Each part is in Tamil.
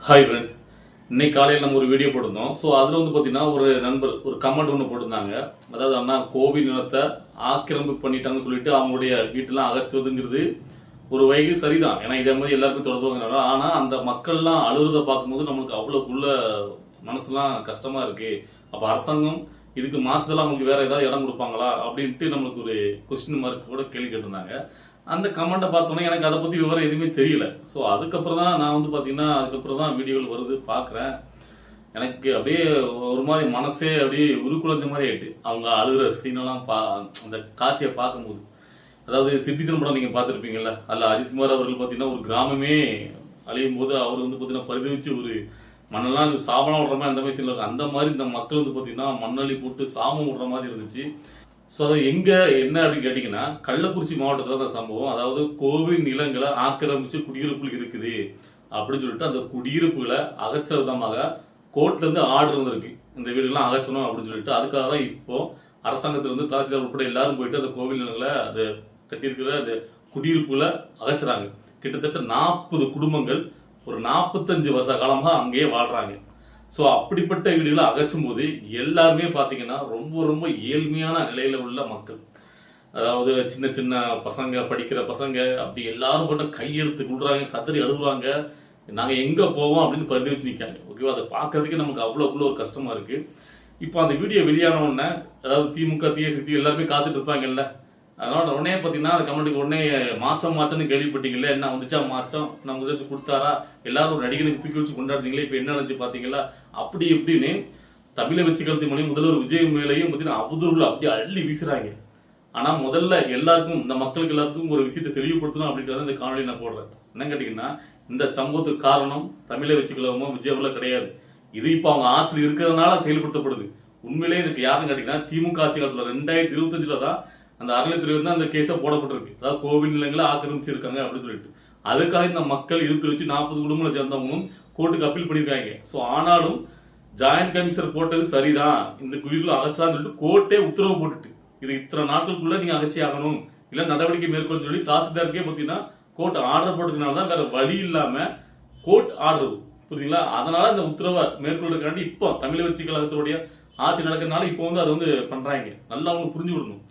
ஹாய் ஃப்ரெண்ட்ஸ், இன்னைக்கு காலையில் நம்ம ஒரு வீடியோ போட்டிருந்தோம். ஸோ அதில் பார்த்தீங்கன்னா ஒரு நண்பர் ஒரு கமெண்ட் ஒன்று போட்டிருந்தாங்க. அதாவது அண்ணா கோவில் நிலத்தை ஆக்கிரமிப்பு பண்ணிட்டாங்கன்னு சொல்லிட்டு அவங்களுடைய வீட்டெல்லாம் அகற்றுவதுங்கிறது ஒரு வகைக்கு சரிதான். ஏன்னா இதே மாதிரி எல்லாருக்கும் தொடர்ந்துவாங்க. ஆனால் அந்த மக்கள்லாம் அழுகிறத பார்க்கும்போது நம்மளுக்கு அவ்வளோக்குள்ள மனசுலாம் கஷ்டமா இருக்கு. அப்போ அரசாங்கம் இதுக்கு மாற்றுதெல்லாம் அவங்களுக்கு வேற ஏதாவது இடம் கொடுப்பாங்களா அப்படின்ட்டு நம்மளுக்கு ஒரு கொஸ்டின் மார்க் கூட கேள்வி கேட்டிருந்தாங்க. அந்த கமெண்ட்டை பார்த்தோன்னே எனக்கு அதை பற்றி விவரம் எதுவுமே தெரியல. ஸோ அதுக்கப்புறம் தான் நான் பார்த்தீங்கன்னா அதுக்கப்புறம் தான் வீடியோவில் வருது பார்க்குறேன். எனக்கு அப்படியே ஒரு மாதிரி மனசே அப்படியே உருக்குலைஞ்ச மாதிரி ஆயிட்டு அவங்க அழுகிற சீனெல்லாம் அந்த காட்சியை பார்க்கும்போது. அதாவது சிட்டிசன் படம் நீங்கள் பார்த்துருப்பீங்கல்ல, அதில் அஜித்குமார் அவர்கள் பார்த்தீங்கன்னா ஒரு கிராமமே அழியும் போது அவர் பார்த்தீங்கன்னா பரிதவிச்சு ஒரு மண்ணெல்லாம் சாபம் விடுற மாதிரி அந்த மாதிரி சீனில் இருக்கு. அந்த மாதிரி இந்த மக்கள் பார்த்தீங்கன்னா மண்ணள்ளி போட்டு சாபம் விடுற மாதிரி இருந்துச்சு. ஸோ அது எங்க என்ன அப்படின்னு கேட்டீங்கன்னா கள்ளக்குறிச்சி மாவட்டத்தில் தான் சம்பவம். அதாவது கோவில் நிலங்களை ஆக்கிரமிச்சு குடியிருப்புகள் இருக்குது அப்படின்னு சொல்லிட்டு அந்த குடியிருப்புகளை அகற்ற விதமாக கோர்ட்ல இருந்து ஆர்டர் வந்திருக்கு. இந்த வீடுகள்லாம் அகற்றணும் அப்படின்னு சொல்லிட்டு அதுக்காக தான் இப்போ அரசாங்கத்திலிருந்து தாசில்தார் உட்பட எல்லாரும் போயிட்டு அந்த கோவில் நிலங்களை அது கட்டியிருக்கிற அந்த குடியிருப்புகளை அகற்றுறாங்க. கிட்டத்தட்ட 40 குடும்பங்கள் ஒரு 45 வருஷ காலமா அங்கேயே வாழ்றாங்க. ஸோ அப்படிப்பட்ட வீடுகளை அகற்றும் போது எல்லாருமே பார்த்தீங்கன்னா ரொம்ப ரொம்ப ஏழ்மையான நிலையில உள்ள மக்கள். அதாவது சின்ன சின்ன பசங்க, படிக்கிற பசங்க, அப்படி எல்லாரும் கொண்ட கையெழுத்து கொடுறாங்க, கதறி அழுகுறாங்க. நாங்கள் எங்கே போவோம் அப்படின்னு பரிதி வச்சு நிற்காங்க. ஓகேவா, அதை பார்க்கறதுக்கு நமக்கு அவ்வளோக்குள்ள ஒரு கஷ்டமா இருக்கு. இப்போ அந்த வீடியோ வெளியான உடனே அதாவது திமுக தீய எல்லாருமே காத்துட்டு இருப்பாங்கல்ல, அதனால உடனே பார்த்தீங்கன்னா அந்த கமெண்ட்டுக்கு உடனே மாச்சம்னு கேள்விப்பட்டீங்களே, என்ன வந்துச்சா மாச்சம், நம்ம ஏதாச்சும் கொடுத்தாரா, எல்லாரும் ஒரு நடிகனுக்கு தூக்கி வச்சு கொண்டாடுறீங்களே, இப்போ என்ன நினைச்சு பார்த்தீங்களா அப்படி இப்படின்னு தமிழை வச்சு கருத்து மொழி முதல்வர் விஜய் மேலையும் பார்த்தீங்கன்னா அவதூறுல அப்படி அள்ளி வீசுறாங்க. ஆனால் முதல்ல எல்லாருக்கும் இந்த மக்களுக்கு எல்லாத்துக்கும் ஒரு விஷயத்தை தெளிவுபடுத்தணும் அப்படின்றத இந்த காணொலி நான் போடுறேன். என்ன கேட்டீங்கன்னா இந்த சம்பவத்துக்கு காரணம் தமிழை வச்சுக்கலாமோ விஜயபுல கிடையாது. இது இப்போ அவங்க ஆட்சியில் இருக்கிறதுனால செயல்படுத்தப்படுது. உண்மையிலேயே இதுக்கு யாருன்னு கேட்டீங்கன்னா திமுக ஆட்சி காலத்தில் 2025 தான் அந்த அறநிலையத்துறை வந்து அந்த கேஸை போடப்பட்டிருக்கு. அதாவது கோவில் நிலங்களை ஆக்கிரமிச்சிருக்காங்க அப்படின்னு சொல்லிட்டு அதுக்காக இந்த மக்கள் எதிர்த்து வச்சு 40 குடும்பங்களை சேர்ந்தவங்களும் கோர்ட்டுக்கு அப்பீல் பண்ணியிருக்காங்க. ஸோ ஆனாலும் ஜாயின்ட் கமிஷனர் போட்டது சரிதான், இந்த குடிகளை அகச்சான்னு சொல்லிட்டு கோர்ட்டே உத்தரவு போட்டுட்டு இது இத்தனை நாட்களுக்குள்ள நீங்க அகச்சி ஆகணும் இல்ல நடவடிக்கை மேற்கொள்ள சொல்லி தாசில்தாருக்கே பார்த்தீங்கன்னா கோர்ட் ஆர்டர் போட்டுக்கனால தான் வேற வழி இல்லாம கோர்ட் ஆர்டர், புரியுதுங்களா? அதனால இந்த உத்தரவை மேற்கொள்றதுக்காண்டி இப்போ தமிழை வச்சு கழகத்துடைய ஆட்சி நடக்கிறதுனால இப்போ அதை பண்றாங்க. நல்லா அவங்க புரிஞ்சு விடணும்.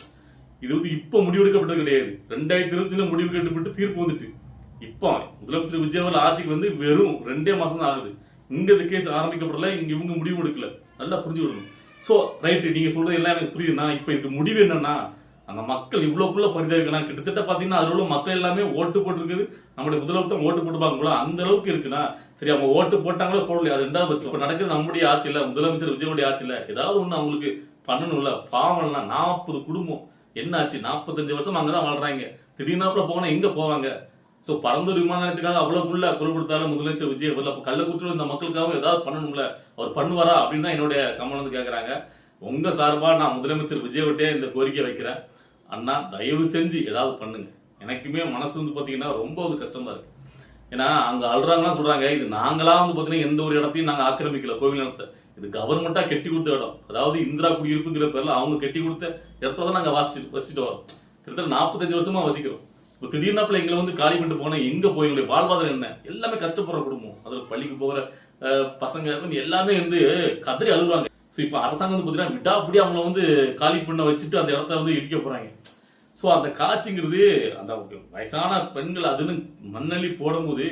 இது இப்ப முடிவெடுக்கப்பட்டது கிடையாது. 2020 முடிவெடுக்கப்பட்டு தீர்ப்பு வந்துட்டு இப்போ முதலமைச்சர் விஜயவால் ஆட்சிக்கு வெறும் 2 மாசம் தான் ஆகுது. இங்க இந்த கேஸ் ஆரம்பிக்கப்படல, இங்க இவங்க முடிவு எடுக்கல. நல்லா புரிஞ்சு விடணும். சோ ரைட், நீங்க சொல்றது எல்லாம் எனக்கு புரியுதுன்னா இப்ப இதுக்கு முடிவு என்னன்னா அந்த மக்கள் இவ்வளவுக்குள்ள பரிதாபம் கிட்டத்தட்ட பாத்தீங்கன்னா அதுல உள்ள மக்கள் எல்லாமே ஓட்டு போட்டுருக்குது. நம்முடைய முதலமைச்சர் ஓட்டு போட்டுப்பாங்களோ அந்த அளவுக்கு இருக்குன்னா சரி, அவங்க ஓட்டு போட்டாங்களோ போடலையா அது 2வது பட்சம். இப்ப நடக்குது நம்முடைய ஆட்சி இல்ல, முதலமைச்சர் விஜயோடைய ஆட்சி இல்ல, ஏதாவது ஒண்ணு அவங்களுக்கு பண்ணணும்ல. பாவம்னா 40 குடும்பம் என்ன ஆச்சு, 45 வருஷம் அங்கதான் வாழ்றாங்க. திடீர்னாப்புல போனா எங்க போவாங்க? சோ பரந்தூர் விமான நிலையத்துக்காக அவ்வளவுக்குள்ள குரல் கொடுத்தாலும் முதலமைச்சர் விஜய் வரல. அப்ப கள்ளக்குறிச்சியில் இந்த மக்களுக்காக ஏதாவது பண்ணணும்ல, அவர் பண்ணுவாரா அப்படின்னு தான் என்னுடைய கமெண்ட் கேட்கறாங்க. உங்க சார்பா நான் முதலமைச்சர் விஜய்விட்டே இந்த கோரிக்கை வைக்கிறேன். அண்ணா தயவு செஞ்சு ஏதாவது பண்ணுங்க. எனக்குமே மனசு பாத்தீங்கன்னா ரொம்ப கஷ்டமா இருக்கு. ஏன்னா அங்க அழுறாங்கன்னா சொல்றாங்க இது நாங்களா பாத்தீங்கன்னா எந்த ஒரு இடத்தையும் நாங்க ஆக்கிரமிக்கல, கோவில் நிலத்தை இது கவர்மெண்டா கட்டி கொடுத்த இடம். அதாவது இந்திரா குடியிருப்புங்கிற பேர்ல அவங்க கட்டி கொடுத்த இடத்துல தான் நாங்க வசிச்சுட்டு வரோம். கிட்டத்தட்ட 45 வருஷமா வசிக்கிறோம். இப்போ திடீர்னாப்புல எங்களை காலி பண்ணிட்டு போனா எங்க போய் எங்களுடைய வாழ்வாதாரம் என்ன? எல்லாமே கஷ்டப்படுற குடும்பம். அதுல பள்ளிக்கு போகிற பசங்க எல்லாமே கதறி அழுகுறாங்க. ஸோ இப்போ அரசாங்கம் பார்த்தீங்கன்னா விடாப்படி அவங்கள காலி பண்ண வச்சுட்டு அந்த இடத்த இடிக்க போறாங்க. ஸோ அந்த காட்சிங்கிறது அந்த வயசான பெண்கள் அதுன்னு மண்ணள்ளி போடும்போது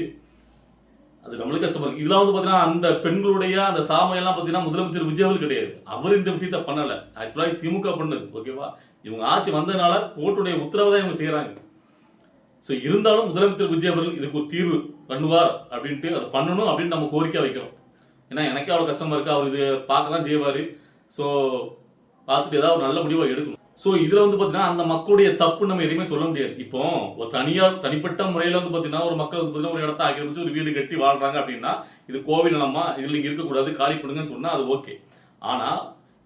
அது நம்மளுக்கு கஷ்டமா இருக்கு. இதெல்லாம் பாத்தீங்கன்னா அந்த பெண்களுடைய அந்த சாமையெல்லாம் பாத்தீங்கன்னா முதலமைச்சர் விஜயவல் கிடையாது, அவர் இந்த விஷயத்த பண்ணல. ஆக்சுவலா திமுக பண்ணது. ஓகேவா, இவங்க ஆட்சி வந்ததுனால கோர்ட்டுடைய உத்தரவை தான் இவங்க செய்யறாங்க. ஸோ இருந்தாலும் முதலமைச்சர் விஜய் அவர்கள் இதுக்கு ஒரு தீர்வு பண்ணுவார் அப்படின்ட்டு அதை பண்ணணும் அப்படின்னு நம்ம கோரிக்கை வைக்கிறோம். ஏன்னா எனக்கே அவ்வளவு கஷ்டமா இருக்கு. அவர் இது பார்க்கலாம் செய்வாரு. ஸோ பார்த்துட்டு ஏதாவது ஒரு நல்ல முடிவை எடுக்கணும். ஸோ இதுல பாத்தீங்கன்னா அந்த மக்களுடைய தப்பு நம்ம எதுவுமே சொல்ல முடியாது. இப்போ ஒரு தனிப்பட்ட முறையில பாத்தீங்கன்னா ஒரு மக்கள் பாத்தீங்கன்னா ஒரு இடத்த ஆக்கிரமிச்சு ஒரு வீடு கட்டி வாழ்றாங்க அப்படின்னா இது கோவில் நிலமா, இதுல இங்க இருக்கக்கூடாது, காலி பண்ணுங்கன்னு சொன்னா அது ஓகே. ஆனா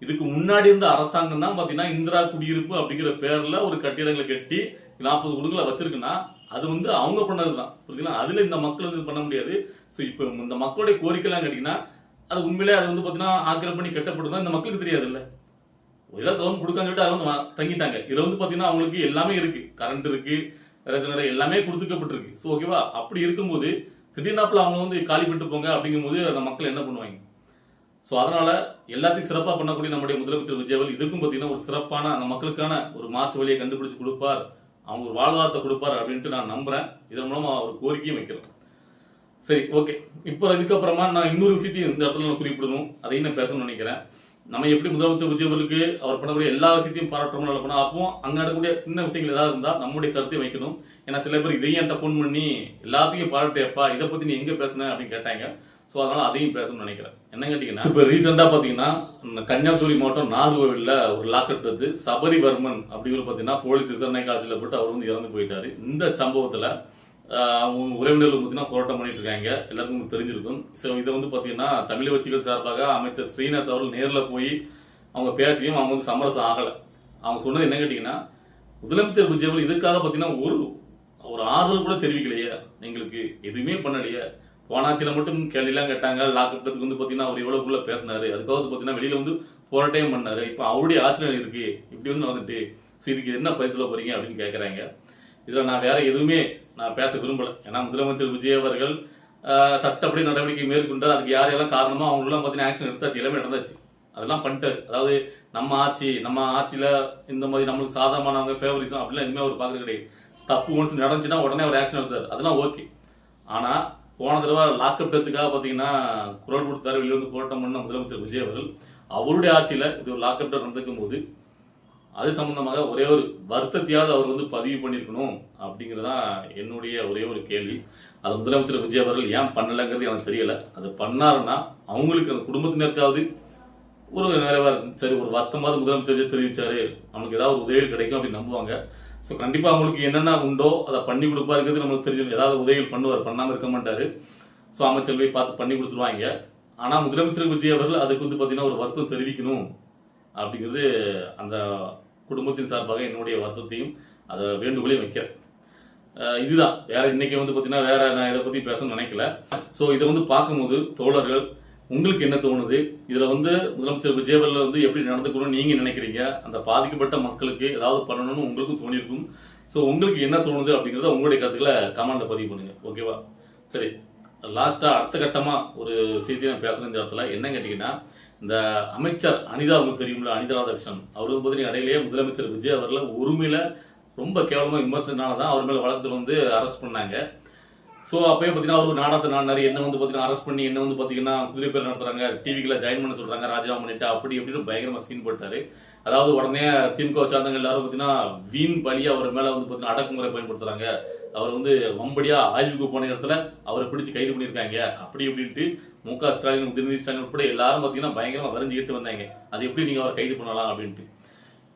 இதுக்கு முன்னாடி இருந்த அரசாங்கம் தான் பாத்தீங்கன்னா இந்திரா குடியிருப்பு அப்படிங்கிற பேர்ல ஒரு கட்டிடங்களை கட்டி 40 குடும்பங்களை வச்சிருக்குன்னா அது அவங்க பண்ணதுதான், புரியுதுங்களா? அதுல இந்த மக்கள் பண்ண முடியாது. ஸோ இப்போ இந்த மக்களுடைய கோரிக்கை எல்லாம் கேட்டீங்கன்னா அது உண்மையிலே அது பாத்தீங்கன்னா ஆக்கிரமிப்பு பண்ணி கட்டப்படுதான் இந்த மக்களுக்கு தெரியாது இல்ல. ஏதாவது கவர்மெண்ட் கொடுக்கான்னு சொல்லிட்டு அதை தங்கிட்டாங்க. இதுல பாத்தீங்கன்னா அவங்களுக்கு எல்லாமே இருக்கு, கரண்ட் இருக்கு, ரேஷன் எல்லாமே கொடுத்துக்கப்பட்டிருக்கு. ஸோ ஓகேவா, அப்படி இருக்கும்போது திடீர்னாப்புல அவங்க வந்து காலி பண்ணிட்டு போங்க அப்படிங்கும்போது அந்த மக்கள் என்ன பண்ணுவாங்க? ஸோ அதனால எல்லாத்தையும் சிறப்பாக பண்ணக்கூடிய நம்முடைய முதலமைச்சர் விஜய் அவர்கள் இதுக்கும் பார்த்தீங்கன்னா ஒரு சிறப்பான அந்த மக்களுக்கான ஒரு மாற்று வழியை கண்டுபிடிச்சு கொடுப்பார், அவங்க ஒரு வாழ்வாதாரத்தை கொடுப்பார் அப்படின்ட்டு நான் நம்புறேன். இதன் மூலமா ஒரு கோரிக்கையும் வைக்கிறேன். சரி, ஓகே. இப்போ இதுக்கப்புறமா நான் இன்னொரு விஷயத்தையும் இந்த இடத்துல நான் குறிப்பிடணும், அதையும் நான் பேசணும்னு நினைக்கிறேன். நம்ம எப்படி முதலமைச்சர் விஜய் அவர்களுக்கு அவர் பண்ணக்கூடிய எல்லா விஷயத்தையும் பாராட்டுறோம் நல்ல பண்ணா, அப்போ அங்கே நடக்கக்கூடிய சின்ன விஷயங்கள் ஏதாவது இருந்தால் நம்முடைய கருத்தையும் வைக்கணும். ஏன்னா சில பேர் இதையும் என்கிட்ட ஃபோன் பண்ணி எல்லாத்தையும் பாராட்டியப்பா, இதை பற்றி நீ எங்கே பேசுன அப்படின்னு கேட்டாங்க. ஸோ அதனால அதையும் பேசணும்னு நினைக்கிறேன். என்ன கேட்டீங்கன்னா, இப்போ ரீசெண்டாக பார்த்தீங்கன்னா கன்னியாகுமரி மாவட்டம் நாகர்கோவிலில் ஒரு லாக்கெட் எடுத்து சபரிவர்மன் அப்படிங்கிற பார்த்தீங்கன்னா போலீஸ் விசாரணை காட்சியில் போட்டு அவர் வந்து இறந்து போயிட்டாரு. இந்த சம்பவத்தில் அவங்க உறவினர்கள் பார்த்தீங்கன்னா போராட்டம் பண்ணிட்டு இருக்காங்க, எல்லாருக்கும் தெரிஞ்சிருக்கும். ஸோ இதை வந்து பார்த்தீங்கன்னா தமிழ் கட்சிகள் சார்பாக அமைச்சர் ஸ்ரீநாத் அவர்கள் நேரில் போய் அவங்க பேசியும் அவங்க வந்து சமரசம் ஆகலை. அவங்க சொன்னது என்ன கேட்டிங்கன்னா, முதலமைச்சர் விஜய் அவர்கள் இதுக்காக பார்த்தீங்கன்னா ஒரு ஆறுதல் கூட தெரிவிக்கலையே, எங்களுக்கு எதுவுமே பண்ணலையே. போனாச்சியில் மட்டும் கேள்விலாம் கேட்டாங்க, லாக்கெட்டுக்கு வந்து பார்த்தீங்கன்னா அவர் எவ்வளோக்குள்ள பேசினாரு, அதுக்காக வந்து பார்த்தீங்கன்னா வெளியில் வந்து போராட்டம் பண்ணாரு. இப்போ அவருடைய ஆட்சியில் இருக்கு இப்படி வந்து நடந்துட்டு, ஸோ இதுக்கு என்ன பதில் சொல்ல போறீங்க அப்படின்னு கேட்குறாங்க. இதில் நான் வேற எதுவுமே நான் பேச விரும்பலை. ஏன்னா முதலமைச்சர் விஜய் அவர்கள் சட்டப்படி நடவடிக்கை மேற்கொண்டார். அதுக்கு யார் யாரெல்லாம் காரணமோ அவங்களெல்லாம் பார்த்தீங்கன்னா ஆக்ஷன் எடுத்தாச்சு, எல்லாமே நடந்தாச்சு, அதெல்லாம் பண்ணிட்டாரு. அதாவது நம்ம ஆட்சியில் இந்த மாதிரி நம்மளுக்கு சாதகமானவங்க ஃபேவரிசம் அப்படிலாம் எதுவுமே அவர் பார்க்குறது கிடையாது. தப்பு ஒன்று நடந்துச்சுன்னா உடனே அவர் ஆக்ஷன் எடுத்தார், அதெல்லாம் ஓகே. ஆனால் போன தடவை லாக்அப் டெத்துக்காக பார்த்தீங்கன்னா குரல் கொடுத்தாரு, வெளியே வந்து போராட்டம் பண்ண முதலமைச்சர் விஜய் அவர்கள் அவருடைய ஆட்சியில் இப்படி ஒரு லாக்அப் டெத் நடந்துக்கும் போது அது சம்பந்தமாக ஒரே ஒரு வருத்தத்தையாவது அவர் வந்து பதிவு பண்ணியிருக்கணும் அப்படிங்கிறதான் என்னுடைய ஒரே ஒரு கேள்வி. அது முதலமைச்சர் விஜய் அவர்கள் ஏன் பண்ணலைங்கிறது எனக்கு தெரியல. அது பண்ணாருன்னா அவங்களுக்கு அந்த குடும்பத்தினருக்காவது ஒரு நிறைவா இருக்கும். சரி, ஒரு வருத்தமாவது முதலமைச்சர் தெரிவிச்சாரு, அவனுக்கு ஏதாவது உதவிகள் கிடைக்கும் அப்படின்னு நம்புவாங்க. ஸோ கண்டிப்பாக அவங்களுக்கு என்னென்ன உண்டோ அதை பண்ணி கொடுப்பாருங்கிறது நம்மளுக்கு தெரிஞ்சு ஏதாவது உதவிகள் பண்ணுவார், பண்ணாமல் இருக்க மாட்டார். ஸோ அமைச்சர் போய் பார்த்து பண்ணி கொடுத்துருவாங்க. ஆனால் முதலமைச்சர் விஜய் அவர்கள் அதுக்கு வந்து பார்த்தீங்கன்னா ஒரு வருத்தம் தெரிவிக்கணும் அப்படிங்கிறது அந்த குடும்பத்தின் சார்பாக என்னுடைய வருத்தத்தையும் அதை வேண்டுகோளையும் வைக்கிறேன். இதுதான், வேற இன்னைக்கு வந்து பார்த்தீங்கன்னா வேற நான் இதை பற்றி பேசணும்னு நினைக்கல. ஸோ இதை வந்து பார்க்கும்போது தோழர்கள் உங்களுக்கு என்ன தோணுது? இதில் வந்து முதலமைச்சர் விஜய் அவர்கள் வந்து எப்படி நடந்துக்கணும்னு நீங்கள் நினைக்கிறீங்க? அந்த பாதிக்கப்பட்ட மக்களுக்கு ஏதாவது பண்ணணும்னு உங்களுக்கும் தோணியிருக்கும். ஸோ உங்களுக்கு என்ன தோணுது அப்படிங்கிறத உங்களுடைய கருத்துக்களை கமெண்ட்ல பதிவு பண்ணுங்க, ஓகேவா? சரி, லாஸ்ட்டாக அடுத்த கட்டமாக ஒரு செய்தியை நான் பேசுகிறேன் இந்த இடத்துல. என்ன கேட்டிங்கன்னா, இந்த அமைச்சர் அனிதா உங்களுக்கு தெரியும்ல, அனிதா ராதாகிருஷ்ணன், அவர் வந்து பார்த்தீங்கன்னா இடையிலேயே முதலமைச்சர் விஜய் அவர்களை உரிமையில ரொம்ப கேவலமாக விமர்சனால தான் அவர் மேலே வழக்கத்தில் வந்து அரெஸ்ட் பண்ணாங்க. ஸோ அப்பயும் பார்த்தீங்கன்னா அவர் நாடகத்தை நாடினார், என்ன வந்து பார்த்தீங்கன்னா அரெஸ்ட் பண்ணி என்ன வந்து பார்த்தீங்கன்னா குதிரை பேர் நடத்துறாங்க, டிவிக்கில் ஜாயின் பண்ண சொல்கிறாங்க, ராஜினாமா பண்ணிட்டு அப்படி எப்படின்னு பயங்கரமாக சீன் போட்டார். அதாவது உடனே திமுக சார்ந்தவங்க எல்லாரும் பார்த்தீங்கன்னா வீண் பழியாக அவர் மேலே வந்து பார்த்தீங்கன்னா அடக்குமுறை பயன்படுத்துகிறாங்க, அவர் வந்து வம்படியாக ஆய்வுக்கு போன இடத்துல அவரை பிடிச்சி கைது பண்ணியிருக்காங்க அப்படி இப்படின்ட்டு முக ஸ்டாலின், உதயநிதி ஸ்டாலின் உட்பட எல்லாரும் பார்த்தீங்கன்னா பயங்கரமாக வரைஞ்சிக்கிட்டு வந்தாங்க, அது எப்படி நீங்கள் அவரை கைது பண்ணலாம் அப்படின்ட்டு.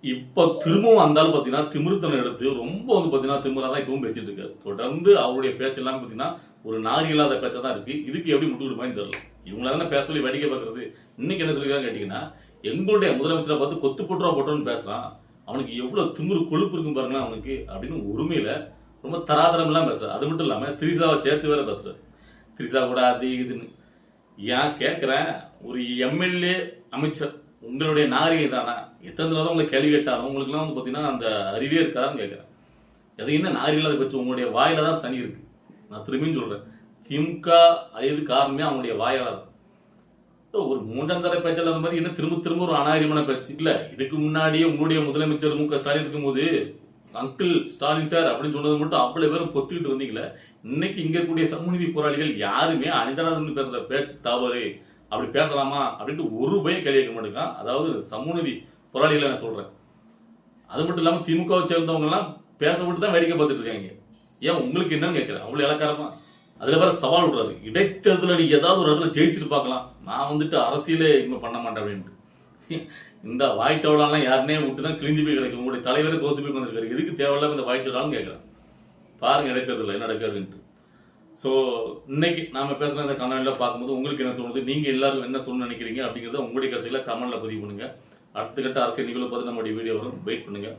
இப்போ திரும்பவும் அந்தாலும் பார்த்தீங்கன்னா திமிருத்தனம் எடுத்து ரொம்ப வந்து பார்த்தீங்கன்னா திமிராக தான் இப்பவும் பேசிட்டு இருக்காரு. தொடர்ந்து அவருடைய பேச்சு எல்லாம் பார்த்தீங்கன்னா ஒரு நாகரிக இல்லாத பேச்சா தான் இருக்கு. இதுக்கு எப்படி முட்டு கொடுப்பான்னு தெரியல. இவங்கள தானே பேச சொல்லி வேடிக்கை பார்க்கறது. இன்னைக்கு என்ன சொல்லிருக்காங்க கேட்டீங்கன்னா, எங்களுடைய முதலமைச்சரை பார்த்து கொத்து போட்டுன்னு பேசுறான், அவனுக்கு எவ்வளவு திமிரு கொழுப்பு இருக்கும் பாருங்களேன் அவனுக்கு அப்படின்னு உரிமையில ரொம்ப தராதரம் எல்லாம் பேசுறாரு. அது மட்டும் இல்லாம திரிசாவை சேர்த்து வேற பேசுறாரு. திரிசா கூட அது இதுன்னு ஏன் கேட்கிறேன், ஒரு எம்எல்ஏ அமைச்சர் உங்களுடைய நாகரிகம் தானே, எத்தனை தடவை உங்களை கேள்வி கேட்டாலும் உங்களுக்குலாம் வந்து பார்த்தீங்கன்னா அந்த அறிவே இருக்காதான்னு கேட்குறேன். அது என்ன நாகரிகம் இல்லாத பட்சம் உங்களுடைய வாயில தான் சனி இருக்கு. நான் திரும்பியும் சொல்றேன், திமுக அழியது காரணமே அவங்களுடைய வாயால தான். ஒரு மூன்றாம் தர பேச்சாளர் அந்த மாதிரி என்ன திரும்ப ஒரு அநாகரிகமான பேச்சு இல்ல. இதுக்கு முன்னாடியே உங்களுடைய முதலமைச்சர் மு க ஸ்டாலின் இருக்கும்போது அங்கிள் ஸ்டாலின் சார் அப்படின்னு சொன்னது மட்டும் அவ்வளவு பேரும் பொத்துக்கிட்டு வந்தீங்களே. இன்னைக்கு இங்க இருக்கக்கூடிய சமூகநீதி போராளிகள் யாருமே அனிதராஜன் பேசுற பேச்சு தவறு, அப்படி பேசலாமா அப்படின்ட்டு ஒரு பயம் கேள்வி கேட்க மாட்டேங்கான். அதாவது சமூகநீதி போராளிகளை நான் சொல்றேன். அது மட்டும் இல்லாம திமுகவை சேர்ந்தவங்க எல்லாம் பேச விட்டு தான் வேடிக்கை பார்த்துட்டு இருக்காங்க. ஏன் உங்களுக்கு என்னன்னு கேட்கிறேன், அவ்வளவு இலக்காரமா. அதுல வேற சவால் விடுறாரு, இடைத்தேர்தல நீ ஏதாவது ஒரு இடத்துல ஜெயிச்சுட்டு பார்க்கலாம், நான் வந்துட்டு அரசியலே இனிமே பண்ண மாட்டேன் அப்படின்ட்டு. இந்த வாய்ச்சவடாலாம் யாருனே விட்டு தான் கிழிஞ்சு போய் கிடைக்கும். உங்களுடைய தலைவரே தோத்து போய் வந்திருக்காரு, எதுக்கு தேவையில்லாம இந்த வாய்ச்சவடாலும் கேட்கிறேன். பாருங்க இடைத்தேர்தல் என்ன நடக்காதுன்ட்டு. ஸோ இன்னைக்கு நாம பேசுகிற இந்த கமெண்ட்ல பார்க்கும்போது உங்களுக்கு என்ன தோணுது, நீங்க எல்லாரும் என்ன சொல்ல நினைக்கிறீங்க அப்படிங்கிறத உங்களுடைய கருத்துக்களை கமெண்ட்ல பதிவு பண்ணுங்க. அடுத்த கட்ட அரசியல் நிகழ்வு பார்த்து நம்மளுடைய வீடியோ வரும், வெயிட் பண்ணுங்க.